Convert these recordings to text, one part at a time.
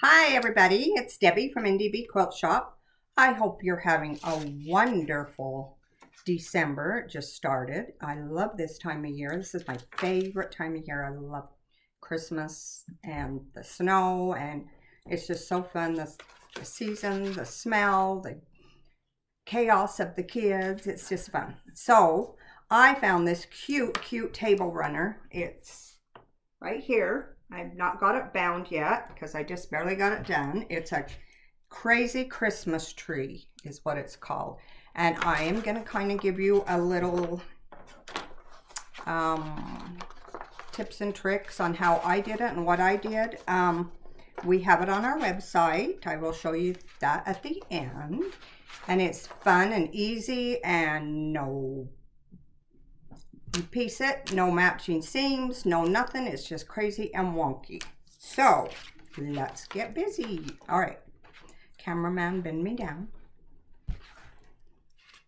Hi everybody, it's Debbie from InDe'B Quilt Shop. I hope you're having a wonderful December. It just started. I love this time of year. This is my favorite time of year. I love Christmas and the snow, and it's just so fun. The season, the smell, the chaos of the kids. It's just fun. So I found this cute table runner. It's right here. I've not got it bound yet because I just barely got it done. It's a crazy Christmas tree is what it's called. And I am going to kind of give you a little tips and tricks on how I did it and what I did. We have it on our website. I will show you that at the end. And it's fun and easy and you piece it, no matching seams, no nothing. It's just crazy and wonky. So let's get busy. All right, cameraman, bend me down.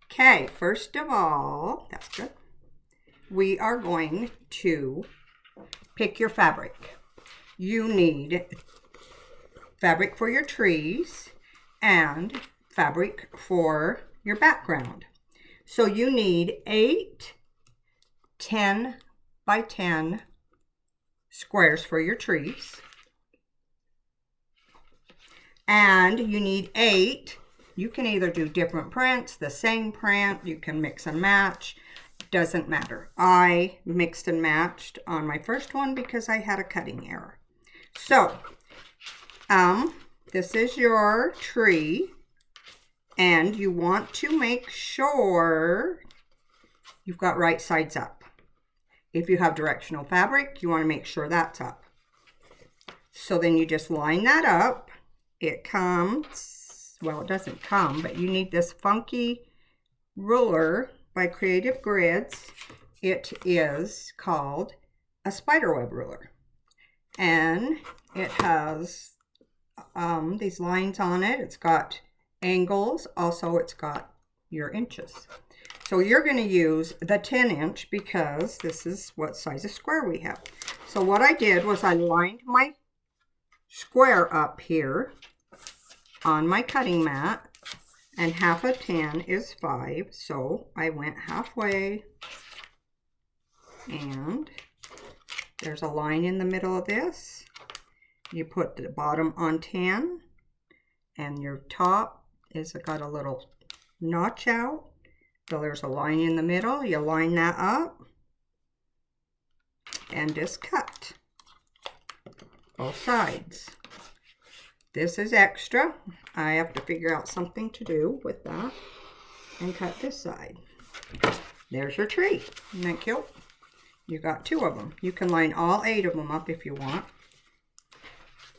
Okay, first of all, that's good. We are going to pick your fabric. You need fabric for your trees and fabric for your background. So you need 8 10 by 10 squares for your trees. And you need 8. You can either do different prints, the same print, you can mix and match. Doesn't matter. I mixed and matched on my first one because I had a cutting error. So, this is your tree, and you want to make sure you've got right sides up. If you have directional fabric, you want to make sure that's up. So then you just line that up. It comes, well, it doesn't come, but you need this funky ruler by Creative Grids. It is called a spiderweb ruler. And it has these lines on it. It's got angles. Also, it's got your inches. So you're going to use the 10-inch because this is what size of square we have. So what I did was I lined my square up here on my cutting mat, and half of 10 is 5. So I went halfway, and there's a line in the middle of this. You put the bottom on 10, and your top is got a little notch out. So there's a line in the middle. You line that up and just cut both sides. This is extra. I have to figure out something to do with that and cut this side. There's your tree. Isn't that cute? You got 2 of them. You can line all 8 of them up if you want.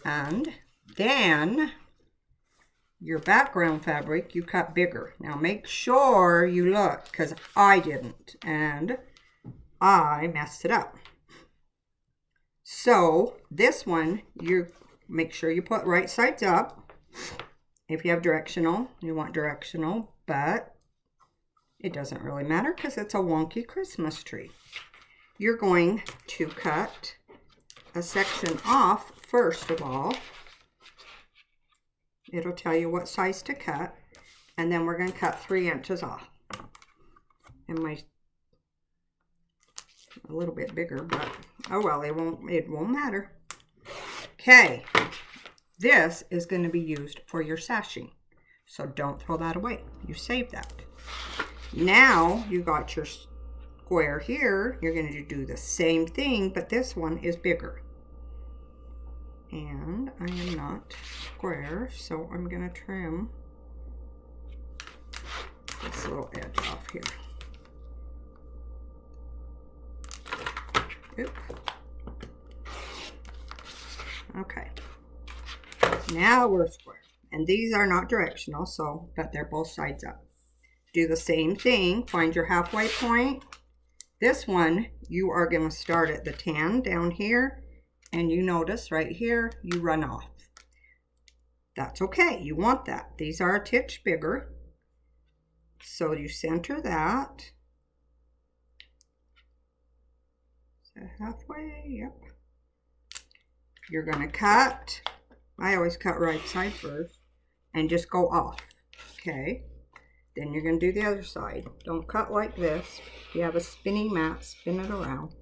And then your background fabric, you cut bigger. Now make sure you look, because I didn't, and I messed it up. So this one, you make sure you put right sides up. If you have directional, you want directional, but it doesn't really matter because it's a wonky Christmas tree. You're going to cut a section off first of all. It'll tell you what size to cut, and then we're going to cut 3 inches off. And a little bit bigger, but oh well, it won't matter. Okay, this is going to be used for your sashing, so don't throw that away. You save that. Now you got your square here. You're going to do the same thing, but this one is bigger. And I am not square, so I'm going to trim this little edge off here. Oop. Okay. Now we're square. And these are not directional, but they're both sides up. Do the same thing. Find your halfway point. This one, you are going to start at the 10 down here. And you notice right here, you run off. That's okay. You want that. These are a titch bigger. So you center that. So halfway, yep. You're going to cut I always cut right side first and just go off. Okay. Then you're going to do the other side. Don't cut like this. If you have a spinning mat, spin it around.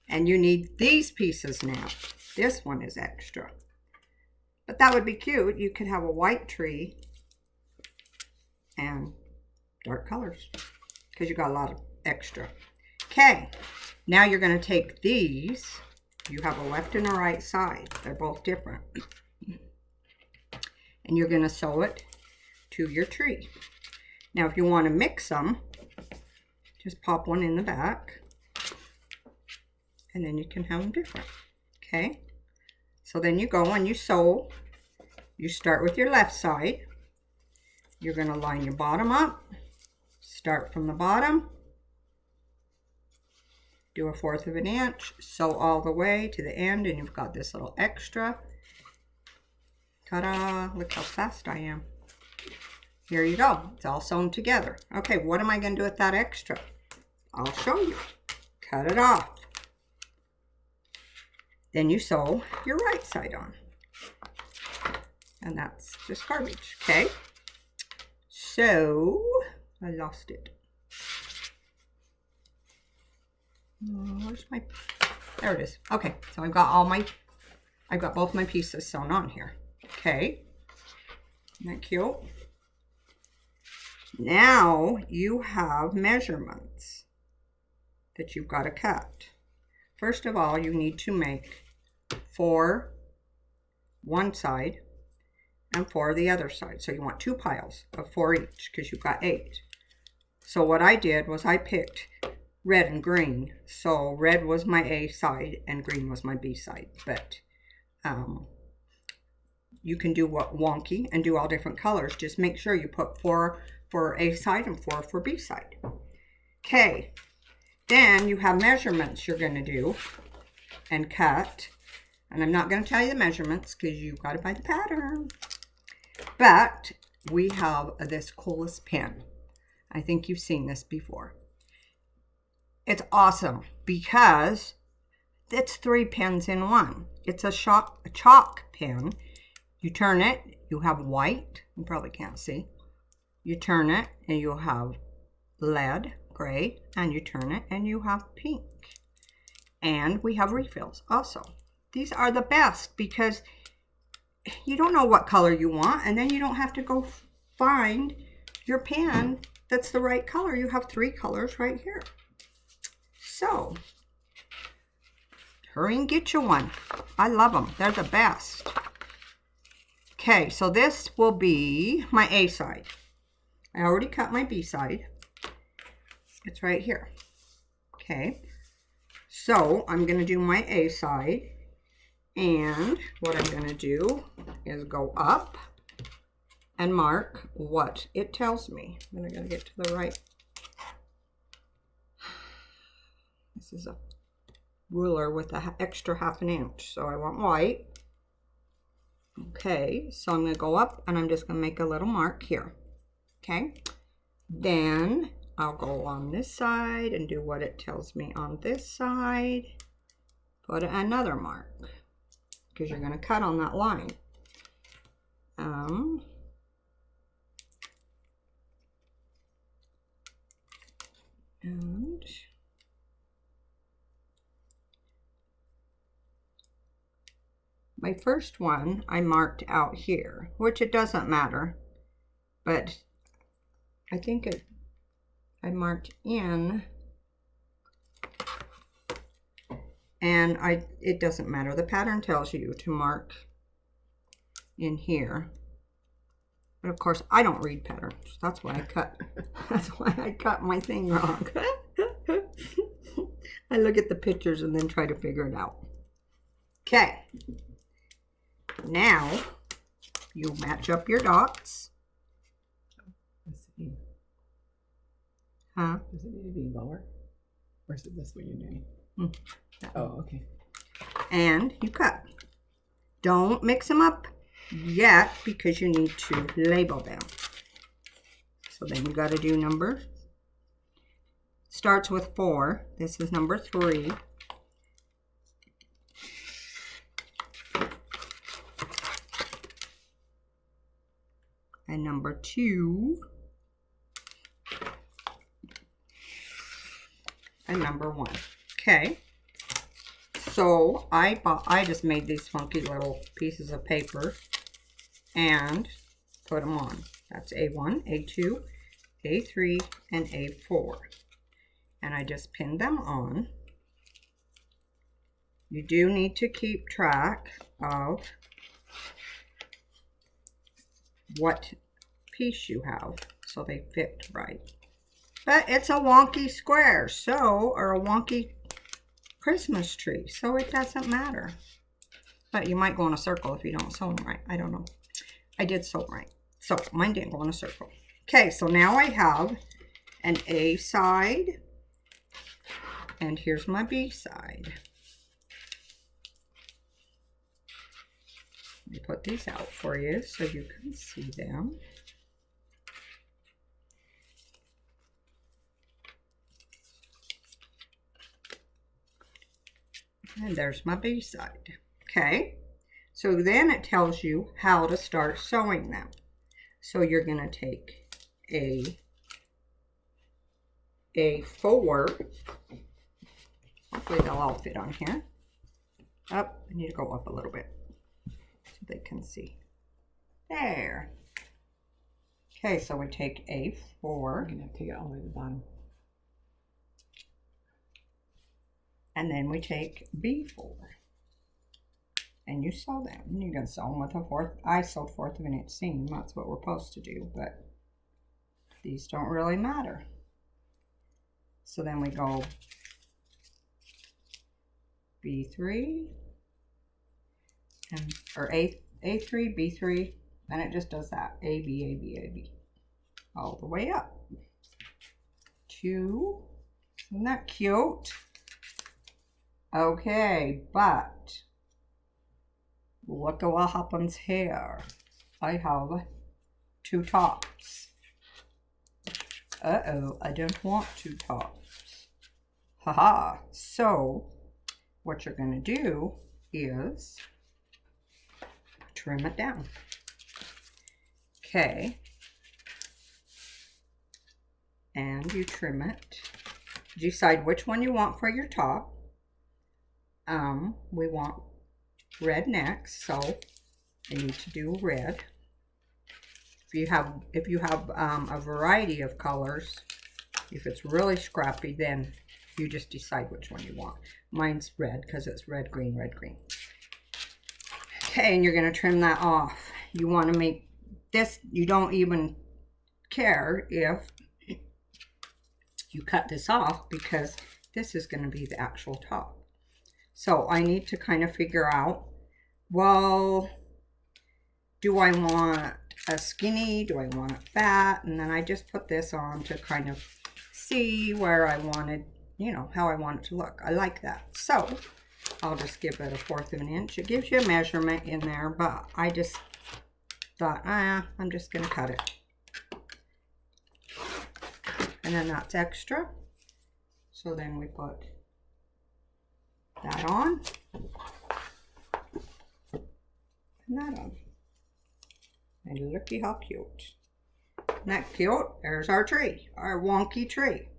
And you need these pieces now. This one is extra. But that would be cute. You could have a white tree and dark colors because you got a lot of extra. Okay, now you're going to take these. You have a left and a right side. They're both different. And you're going to sew it to your tree. Now if you want to mix them, just pop one in the back and then you can have them different. Okay, so then you go and you sew. You start with your left side. You're going to line your bottom up, start from the bottom, do a 1/4 of an inch, sew all the way to the end, and you've got this little extra. Ta-da! Look how fast I am. Here you go. It's all sewn together. Okay, what am I going to do with that extra? I'll show you. Cut it off. Then you sew your right side on. And that's just garbage, okay? So, I lost it. Where's my, there it is. Okay, so I've got both my pieces sewn on here. Okay, isn't that cute? Now you have measurements that you've got to cut. First of all, you need to make 4 one side and 4 the other side. So you want 2 piles of 4 each because you've got 8. So what I did was I picked red and green. So red was my A side and green was my B side. But you can do what wonky and do all different colors. Just make sure you put 4 for A side and 4 for B side. Okay, then you have measurements you're going to do and cut. And I'm not going to tell you the measurements because you've got to buy the pattern. But we have this coolest pen. I think you've seen this before. It's awesome because it's 3 pens in one. It's a chalk pen. You turn it, you have white. You probably can't see. You turn it and you'll have lead, gray, and you turn it and you have pink. And we have refills also. These are the best because you don't know what color you want and then you don't have to go find your pen that's the right color. You have 3 colors right here. So, hurry and get you one. I love them. They're the best. Okay, so this will be my A side. I already cut my B side. It's right here. Okay, so I'm going to do my A side. And what I'm going to do is go up and mark what it tells me. Then I got to get to the right. This is a ruler with an extra 1/2 inch, so I want white. Okay, so I'm going to go up and I'm just going to make a little mark here. Okay, then I'll go on this side and do what it tells me on this side. Put another mark because you're going to cut on that line. And my first one I marked out here, which it doesn't matter, but I think I marked in, and it doesn't matter. The pattern tells you to mark in here, but of course I don't read patterns. That's why I cut. That's why I cut my thing wrong. I look at the pictures and then try to figure it out. Okay. Now, you match up your dots. Let's see. Huh? Does it need to be lower? Or is it this what you're doing? Oh, okay. And you cut. Don't mix them up yet because you need to label them. So then you got to do number. Starts with 4. This is number 3. and number 2, and number 1. Okay, so I just made these funky little pieces of paper and put them on. That's A1, A2, A3, and A4. And I just pinned them on. You do need to keep track of what piece you have so they fit right. But it's a wonky square, or a wonky Christmas tree, so it doesn't matter. But you might go in a circle if you don't sew them right. I don't know. I did sew them right. So mine didn't go in a circle. Okay, so now I have an A side, and here's my B side. Let me put these out for you so you can see them. And there's my B side. Okay, so then it tells you how to start sewing them. So you're going to take A4. Hopefully they'll all fit on here. Up, I need to go up a little bit so they can see. There. Okay, so we take A4. We're going to take it all the way to the bottom. And then we take B4. And you sew them. You can sew them with a 4th. I sewed 1/4 of an inch seam. That's what we're supposed to do, but these don't really matter. So then we go B3 and or A3, B3, and it just does that. A, B, A, B, A, B. All the way up. 2. Isn't that cute? Okay, but look at what happens here. I have 2 tops. Uh-oh, I don't want 2 tops. Haha. So, what you're going to do is trim it down. Okay. And you trim it. Decide which one you want for your top. We want red next, so I need to do red. If you have a variety of colors, if it's really scrappy, then you just decide which one you want. Mine's red because it's red, green, red, green. Okay, and you're going to trim that off. You want to make this, you don't even care if you cut this off because this is going to be the actual top. So I need to kind of figure out, well, do I want a skinny? Do I want it fat? And then I just put this on to kind of see where I wanted, you know, how I want it to look. I like that. So I'll just give it a 1/4 of an inch. It gives you a measurement in there, but I just thought, I'm just going to cut it. And then that's extra. So then we put that on. And that on. And looky how cute. Isn't that cute? There's our tree, our wonky tree.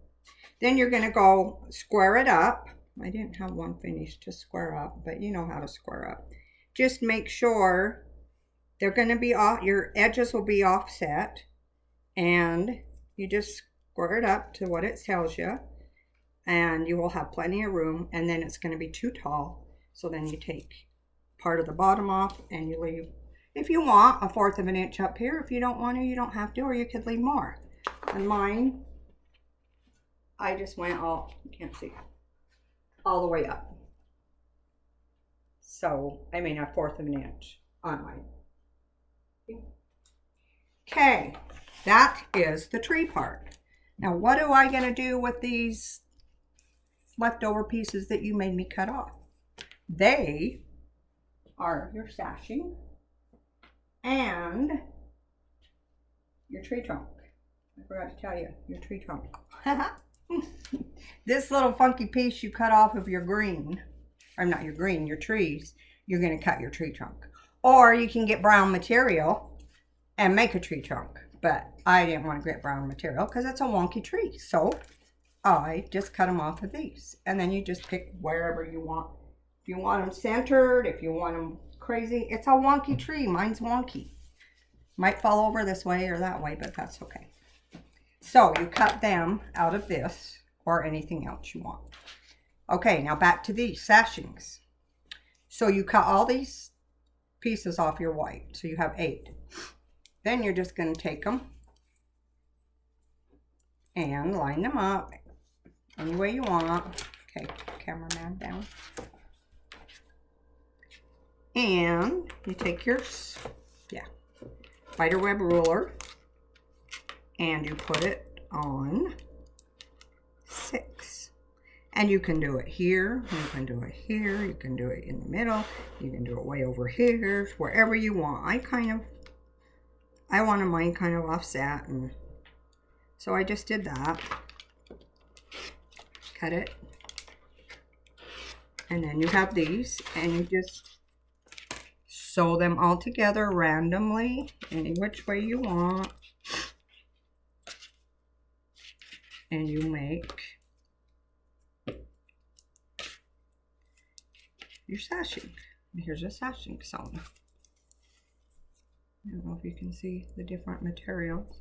Then you're going to go square it up. I didn't have one finished to square up, but you know how to square up. Just make sure they're going to be off, your edges will be offset, and you just square it up to what it tells you, and you will have plenty of room. And then it's going to be too tall, so then you take part of the bottom off and you leave, if you want, a 1/4 of an inch up here. If you don't want to, you don't have to, or you could leave more. And mine, I just went all, you can't see, all the way up. So I mean a 1/4 of an inch on mine. Okay, that is the tree part. Now what am I going to do with these leftover pieces that you made me cut off? They are your sashing and your tree trunk. I forgot to tell you, your tree trunk. This little funky piece you cut off of your green, or not your green, your trees, you're going to cut your tree trunk. Or you can get brown material and make a tree trunk. But I didn't want to get brown material because it's a wonky tree. So I just cut them off of these. And then you just pick wherever you want. If you want them centered, if you want them crazy. It's a wonky tree. Mine's wonky. Might fall over this way or that way, but that's okay. So you cut them out of this or anything else you want. Okay, now back to these sashings. So you cut all these pieces off your white. So you have 8. Then you're just going to take them and line them up any way you want. Okay, cameraman down. And you take your spiderweb ruler and you put it on 6. And you can do it here, you can do it here, you can do it in the middle, you can do it way over here, wherever you want. I wanted mine kind of offset, and so I just did that. Cut it. And then you have these, and you just sew them all together randomly, any which way you want. And you make your sashing. And here's a sashing sewn. I don't know if you can see the different materials,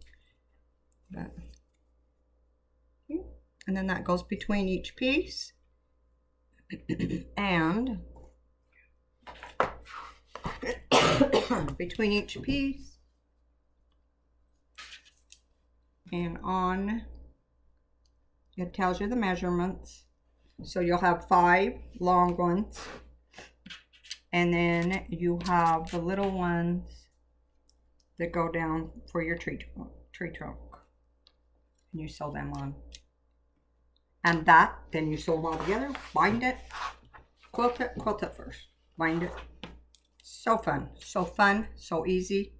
but and then that goes between each piece. And between each piece and on, it tells you the measurements. So you'll have 5 long ones, and then you have the little ones that go down for your tree trunk. And you sew them on. And then you sew them all together, bind it, quilt it first, bind it. So fun, so easy,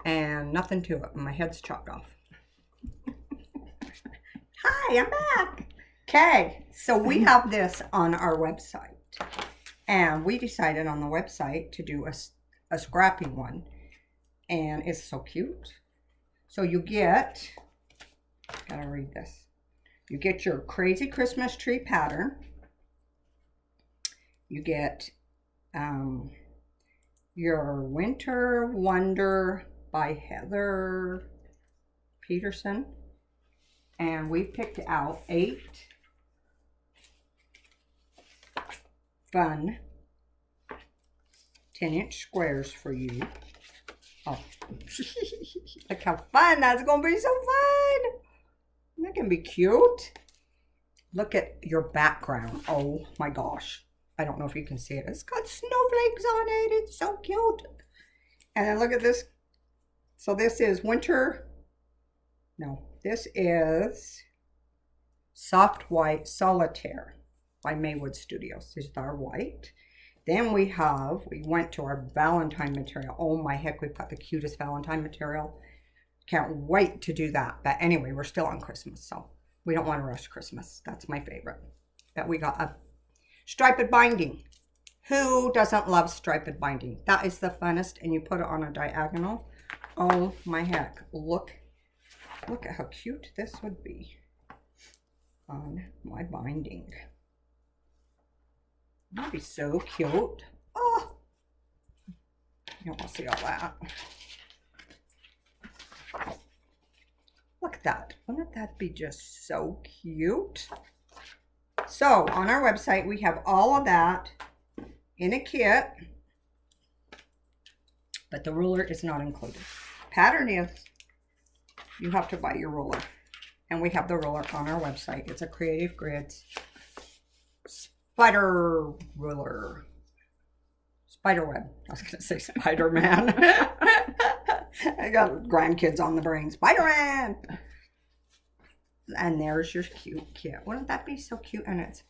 and nothing to it. My head's chopped off. Hi, I'm back. Okay, so we have this on our website, and we decided on the website to do a scrappy one, and it's so cute. So you get, gotta read this. You get your crazy Christmas tree pattern. You get your Winter Wonder by Heather Peterson. And we picked out 8 fun 10-inch squares for you. Oh, look how fun. That's going to be so fun. That can be cute. Look at your background. Oh my gosh. I don't know if you can see it. It's got snowflakes on it. It's so cute. And then look at this. So this is winter. No, this is Soft White Solitaire by Maywood Studios. This is our white. Then we went to our Valentine material. Oh my heck, we've got the cutest Valentine material. Can't wait to do that. But anyway, we're still on Christmas, so we don't want to rush Christmas. That's my favorite. But we got a striped binding. Who doesn't love striped binding? That is the funnest, and you put it on a diagonal. Oh my heck. Look at how cute this would be on my binding. That'd be so cute. Oh, you don't want to see all that. Look at that. Wouldn't that be just so cute? So on our website, we have all of that in a kit, but the ruler is not included. Pattern is, you have to buy your ruler, and we have the ruler on our website. It's a Creative Grids spider ruler. Spiderweb. I was going to say Spider-Man. I got grandkids on the brain. Spider-Man! And there's your cute kit. Wouldn't that be so cute? And it's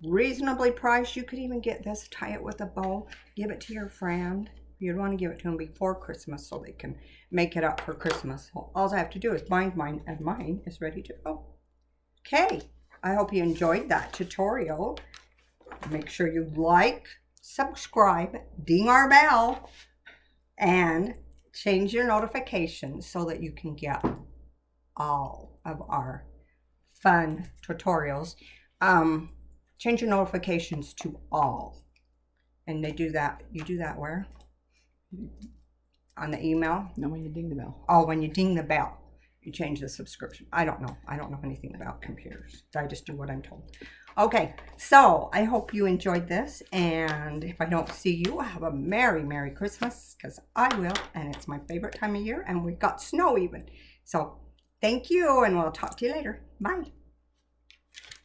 reasonably priced. You could even get this, tie it with a bow, give it to your friend. You'd want to give it to them before Christmas so they can make it up for Christmas. So all I have to do is bind mine, and mine is ready to go. Okay, I hope you enjoyed that tutorial. Make sure you like, subscribe, ding our bell, and change your notifications so that you can get all of our fun tutorials. Change your notifications to all. And they do that. You do that where? On the email? No, when you ding the bell. Oh, when you ding the bell, you change the subscription. I don't know. I don't know anything about computers. I just do what I'm told. Okay, so I hope you enjoyed this. And if I don't see you, have a Merry, Merry Christmas, because I will. And it's my favorite time of year. And we've got snow even. So thank you, and we'll talk to you later. Bye.